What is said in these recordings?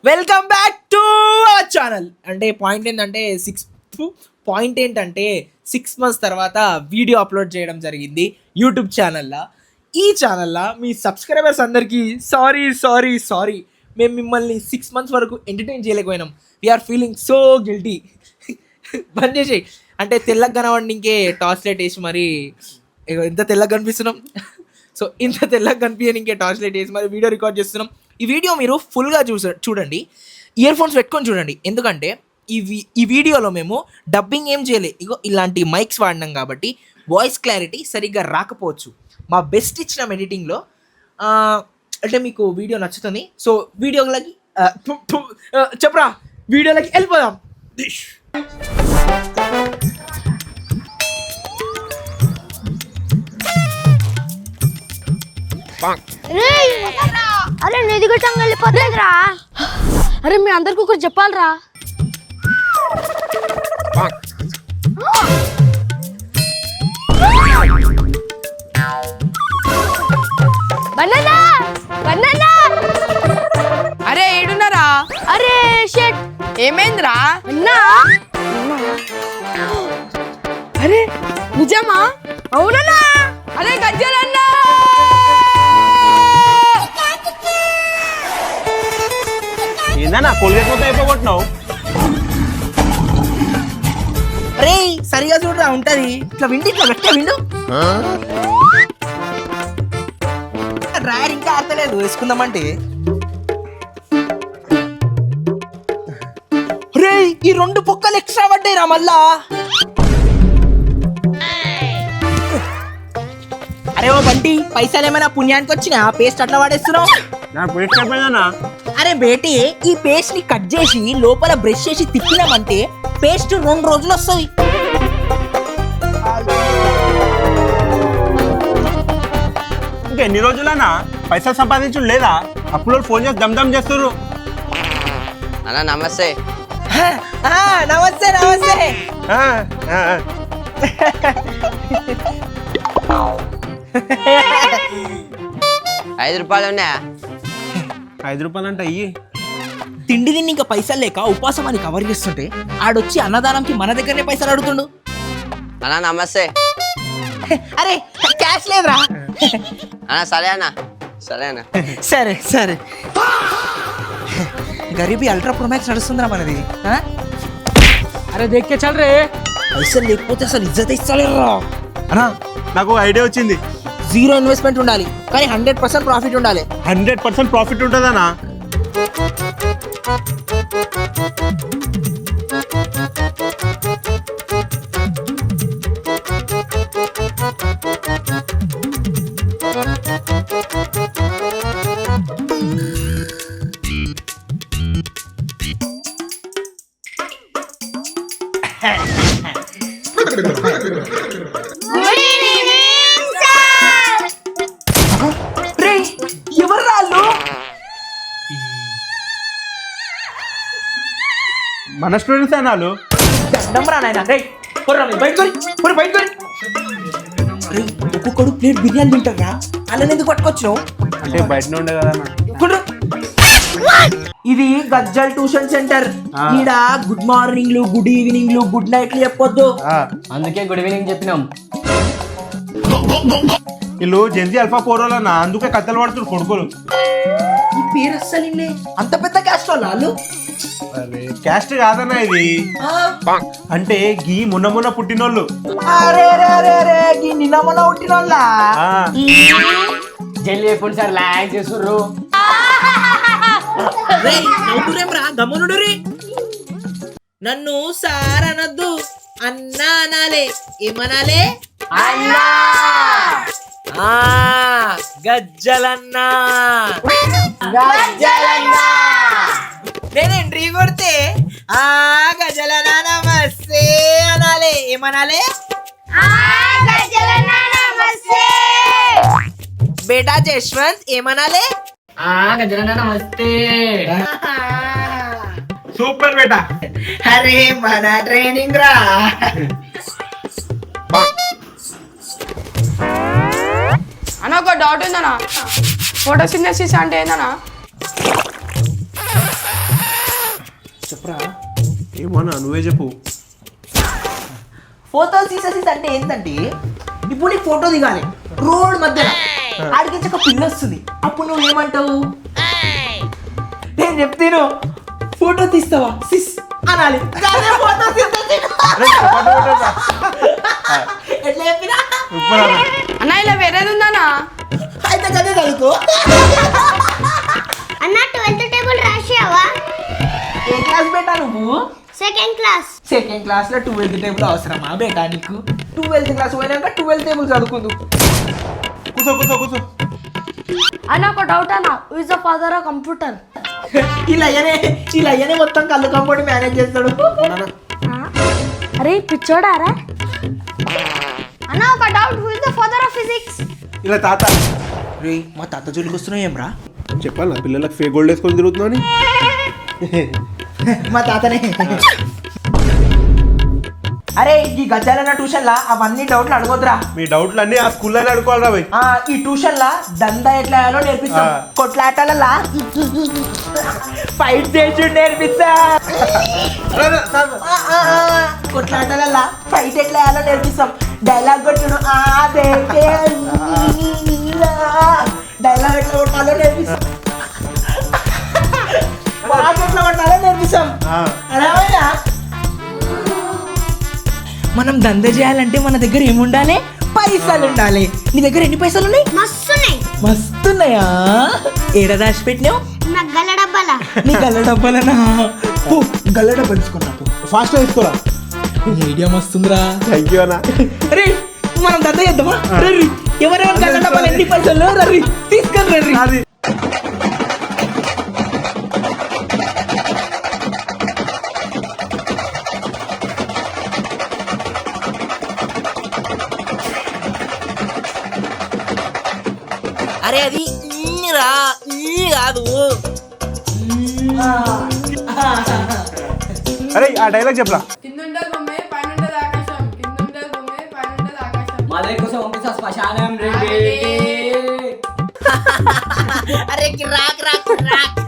Welcome back to our channel. అంటే point ఏంటంటే 6 months తర్వాత వీడియో అప్లోడ్ చేయడం జరిగింది యూట్యూబ్ ఛానల్లో. ఈ ఛానల్లో మీ సబ్స్క్రైబర్స్ అందరికీ సారీ మేము మిమ్మల్ని 6 months వరకు ఎంటర్టైన్ చేయలేకపోయినాం. We are feeling so guilty. బంద్ చేసేయి అంటే తెల్లగా కనవండి, ఇంకే టార్చ్ లైట్ వేసి మరి ఎంత తెల్లగా కనిపిస్తున్నాం. సో ఇంత తెల్లగా కనిపించని ఇంకే టార్చ్ లైట్ వేసి మరి వీడియో రికార్డ్ చేస్తున్నాం. ఈ వీడియో మీరు ఫుల్గా చూడండి, ఇయర్ ఫోన్స్ పెట్టుకొని చూడండి. ఎందుకంటే ఈ వీడియోలో మేము డబ్బింగ్ ఏం చేయలే, ఇలాంటి మైక్స్ వాడినాం కాబట్టి వాయిస్ క్లారిటీ సరిగ్గా రాకపోవచ్చు. మా బెస్ట్ ఇచ్చిన ఎడిటింగ్లో అంటే మీకు వీడియో నచ్చుతుంది. సో వీడియోలకి చెప్పరా, వీడియోలకి వెళ్ళిపోదాం. అరే నిధిగట్టం వెళ్ళిపోతుందిరా. అరే మీ అందరికి ఒకటి చెప్పాలరా. Banana banana. అరే ఏడున్నారా? అరే షట్, ఏమైందిరా? అన్నా. అరే నిజమా? అవునన్నా. అరే గజ్జలన్నా. ఏందన్నా కోల్గేట్ మొత్తం అయిపోగొట్టినావు? అరే సరిగా చూడరా, ఉంటది ఇట్లా విండి, ఇట్లా పెట్టే విండు. డ్రాయర్ ఇంకా ఆడతలేదు, వేసుకుందామంటే. రే ఈ 2 పొక్కలు ఎక్స్ట్రా పడ్డాయిరా మళ్ళా. అరే ఓ బంటి, పైసలు ఏమైనా పుణ్యానికి వచ్చినా పేస్ట్ అట్లా వాడేస్తున్నావు? నాకు పేస్ట్ అయిపోయిందన్నా. అరే బేటి, ఈ పేస్ట్ ని కట్ చేసి లోపల బ్రష్ చేసి తిప్పినామంటే పేస్ట్ 2 రోజులు వస్తుంది. ఇంకా ఎన్ని రోజులన్నా పైసలు సంపాదించు లేదా? అప్పుడు ఫోన్ చేసి దమ్ చేస్తున్నారు. అన్నా నమస్తే. నమస్తే నమస్తే. 5 రూపాయలు ఉన్నాయా? 5 రూపాయలు అంటే అయ్యి తిండి తిని ఇంకా పైసలు లేక ఉపాసం అని కవర్ చేస్తుంటే ఆడొచ్చి అన్నదానంకి మన దగ్గరనే పైసలు అడుగుతుండు. అన్నా నమస్తే. అరే క్యాష్ లేదురా. అన్నా సరే అన్నా, సరే అన్నా. సరే సరే. గరీబీ అల్ట్రా ప్రో మ్యాక్స్ నడుస్తుందిరా మనది. అరే దేక్కే చల్ రే. పైసలు లేకపోతే అసలు ఇజ్జత ఇస్తలేరా. అన్నా నాకు ఐడియా వచ్చింది. 0 ఇన్వెస్ట్మెంట్ ఉండాలి కానీ 100% ప్రాఫిట్ ఉండాలి. 100% ప్రాఫిట్ ఉంటుందన్నా. ఎవరు రాళ్ళు? మన స్టూడెంట్స్ అన్నాళ్ళు. ఒక్కొక్కడు ప్లేట్ బిర్యానీ తింటారా, వాళ్ళని ఎందుకు పట్టుకొచ్చినావు? అంటే బయట ఉండే కదా అన్న. ఇది గజ్జల్ ట్యూషన్ సెంటర్. ఈడ గుడ్ మార్నింగ్లు, గుడ్ ఈవినింగ్లు, గుడ్ నైట్లు చెప్పొద్దు. అందుకే గుడ్ ఈవినింగ్ చెప్పినాం. వీళ్ళు జెన్జీ అల్ఫా పోరోలన్నా, అందుకే కథలు పడుతున్నారు కొడుకులు. ఈ పేరు అస్సలు అంత పెద్ద క్యాస్ట్ వాళ్ళు. అరే క్యాస్ట్ కాదన్నా ఇది. అంటే గీ మొన్న పుట్టినోళ్ళు. నిన్న మొన్న పుట్టినోళ్ళ. జల్లి ఎప్పుడు సార్ లాగ్ చేస్తుర్రు. గమ్మునుడు రే. నన్ను సార్ అనద్దు, అన్నా అనాలే. ఏమనాలే? అన్నా. గజ్జలన్నా. నేను ఎంట్రీ కొడితే గజలనా నమస్తే అనాలే. ఏమనాలే? బేటా జశ్వంత్ ఏమనాలే? గజలన్నా నమస్తే. సూపర్ బేటా. అరే మన ట్రైనింగ్ రా. అన్న ఒక డౌట్ ఉందన్నా, ఫోటోసింథసిస్ అంటే ఏందన్నా? చెప్పురా. ఏమోనా నువ్వే చెప్పు. ఫోటో తీసేసి అంటే ఏంటంటే ఇప్పుడు నీకు ఫోటో దిగాలి రోడ్ మధ్యలో, ఆడికి ఒక పిల్ల వస్తుంది, అప్పుడు నువ్వు ఏమంటావు? నేను చెప్తాను ఫోటో తీస్తావా సిస్ అనాలి. కానీ ఫోటో ఎట్లా చెప్పినా అన్న ఇలా వేరేది ఉందన్నా? అయితే కదే చదువుకో. అన్న 12th టేబుల్ రాసావా? ఏ క్లాస్ బేటా నువ్వు? Second class. సెకండ్ క్లాస్ లో 12th టేబుల్ అవసరమా బేటా నీకు? 12th క్లాస్ పోయినాక 12th టేబుల్ చదువుకుందు. కూర్చో కూర్చో కూర్చో. అన్న ఒక డౌట్ అన్న, who is the father of computer? ఇలా అయ్యనే మొత్తం కళ్ళు కంపౌండ్ మేనేజ్ చేస్తాడు. అరే పిచ్చోడారా? అన్న ఒక doubt, who is the father of physics? ఇలా తాత రే మా తాత జోలికి వస్తున్నావు ఏం రా? చెప్పాలి నా పిల్లలకు ఫేక్ గోల్డ్ వేసుకొని తిరుగుతున్నావు అని. మా తాతనే. అరే ఈ గజ్జాలన్న ట్యూషన్ లా అవన్నీ డౌట్లు అడగొద్దురా. మీ డౌట్లు అన్ని ఆ స్కూల్లోనే అడుకోవాలరా భయ్. ఈ ట్యూషన్ లా దందా ఎట్లా వేయాలో నేర్పిస్తాం, కొట్లాటలలా ఫైట్ చేసి నేర్పిస్తా, కొట్లాటలలా ఫైట్ ఎట్లా వేయాలో నేర్పిస్తాం. డైలాగ్ కొట్టుడు డైలాగ్ ఎట్లా కొట్టాలో నేర్పిస్తాం, వాక్ ఎట్లా కొట్టాలో నేర్పిస్తాం. అదేమైనా మనం దంద చేయాలంటే మన దగ్గర ఏముండాలి? పైసలు ఉండాలి. నీ దగ్గర ఎన్ని పైసలు ఉన్నాయి? మస్తున్నాయి. మస్తున్నాయా? ఏడ దాచి పెట్టినావు? నా గల్ల డబ్బాలా. నీ గల్ల డబ్బాలనా? గల్ల డబ్బా తీసుకున్నా ఫాస్ట్ గా తీసుకోరా. ఐడియా మస్తుందిరా. థ్యాంక్ యూ అన్న. అరే మనం దంద చేద్దామా? రర్రి ఎవరెవరు గల్ల డబ్బాలు ఎన్ని పైసలు రర్రి తీసుకొని రర్రి. అరే అది రా కాదు. అరే ఆ డైలాగ్ చెప్పరా. కిందుంటది భూమి పైన ఉంటది ఆకాశం, కిందుంటది భూమి పైన ఉంటది ఆకాశం. మాదే కోసం పంపిస్తా శ్మశానం రెడ్డి. అరే రాక్ రాక్ రాక్.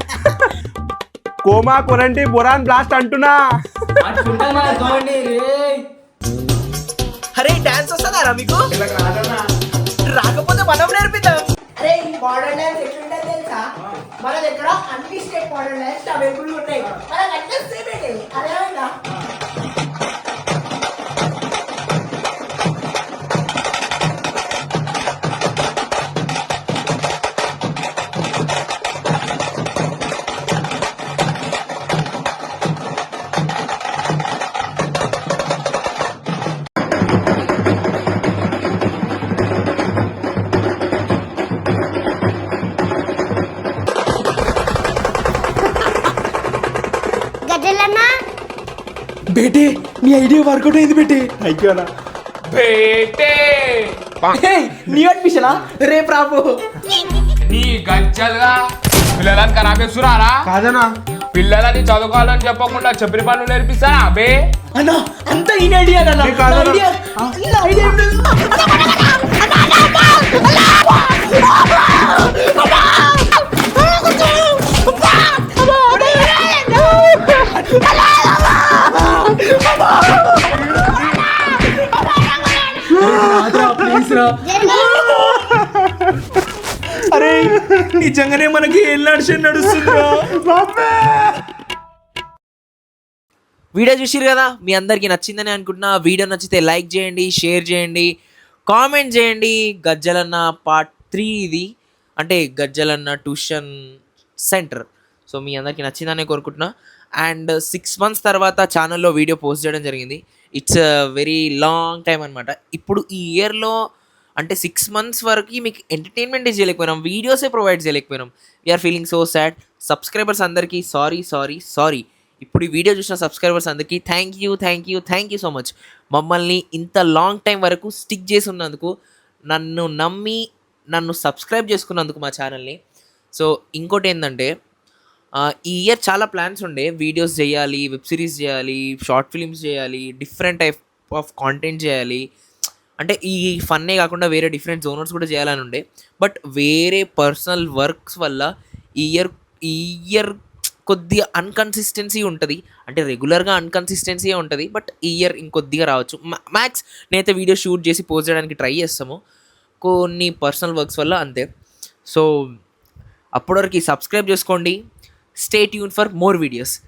కోమా కొరంటి బొరాన్ బ్లాస్ట్ అంటున్నా. అట్లుంటది మన తోండి రే. అరే డాన్స్ వస్తుందారా మీకు? రాకపోతే మనం నేర్పిద్దాం. అరే ఈ మోడర్న్ డాన్స్ ఎట్లుంటుంది తెలుసా? మన దగ్గర అన్ని స్టేట్ మోడర్న్ డాన్స్ అవైలబుల్ ఉన్నాయి. మనకు అన్నీ సేమ్ అరే గజలన్న బేటే నీ ఐడియా వర్కౌట్ అయింది బేటే. థ్యాంక్ యూ అన్న. నీ అడ్మిషనా రేపు రాబో. నీ గజ్జలుగా పిల్లలని ఖరాబ్ చేస్తున్నారా? కాదనా పిల్లలని చదువుకోవాలని చెప్పకుండా చెప్పిన పనులు నేర్పిస్తారా అబే? అన్నా అంత ఈ ఐడియా అన్న. ఏ కాదన్నా. ఐడియా అరే నిజంగానే మనకి ఏం నడుస్తుందా? వీడియో చూసిరు కదా, మీ అందరికీ నచ్చిందని అనుకుంటున్నా. వీడియో నచ్చితే లైక్ చేయండి, షేర్ చేయండి, కామెంట్ చేయండి. గజ్జలన్న పార్ట్ 3 ఇది, అంటే గజ్జలన్న ట్యూషన్ సెంటర్. సో మీ అందరికీ నచ్చిందనే కోరుకుంటున్నా. అండ్ 6 months తర్వాత ఛానల్లో వీడియో పోస్ట్ చేయడం జరిగింది. ఇట్స్ వెరీ లాంగ్ టైం అనమాట. ఇప్పుడు ఈ ఇయర్లో అంటే 6 months వరకు మీకు ఎంటర్టైన్మెంటే చేయలేకపోయినాం, వీడియోసే ప్రొవైడ్ చేయలేకపోయినాం. We are feeling so sad. Subscribers అందరికీ సారీ. ఇప్పుడు ఈ వీడియో చూసిన సబ్స్క్రైబర్స్ అందరికీ థ్యాంక్ యూ సో మచ్. మమ్మల్ని ఇంత లాంగ్ టైం వరకు స్టిక్ చేసి ఉన్నందుకు, నన్ను నమ్మి నన్ను సబ్స్క్రైబ్ చేసుకున్నందుకు మా ఛానల్ని. సో ఇంకోటి ఏంటంటే, ఈ ఇయర్ చాలా ప్లాన్స్ ఉండే, వీడియోస్ చేయాలి, వెబ్ సిరీస్ చేయాలి, షార్ట్ ఫిలిమ్స్ చేయాలి, డిఫరెంట్ టైప్ ఆఫ్ కాంటెంట్ చేయాలి. అంటే ఈ ఫన్నే కాకుండా వేరే డిఫరెంట్ జోనర్స్ కూడా చేయాలని ఉండే. బట్ వేరే పర్సనల్ వర్క్స్ వల్ల ఈ ఇయర్ కొద్దిగా అన్కన్సిస్టెన్సీ ఉంటుంది, అంటే రెగ్యులర్గా అన్కన్సిస్టెన్సీ ఉంటుంది. బట్ ఈ ఇయర్ ఇంకొద్దిగా రావచ్చు. మ్యాక్స్ నేనైతే వీడియో షూట్ చేసి పోస్ట్ చేయడానికి ట్రై చేస్తాము, కొన్ని పర్సనల్ వర్క్స్ వల్ల అంతే. సో అప్పటివరకు సబ్స్క్రైబ్ చేసుకోండి. Stay tune for more videos.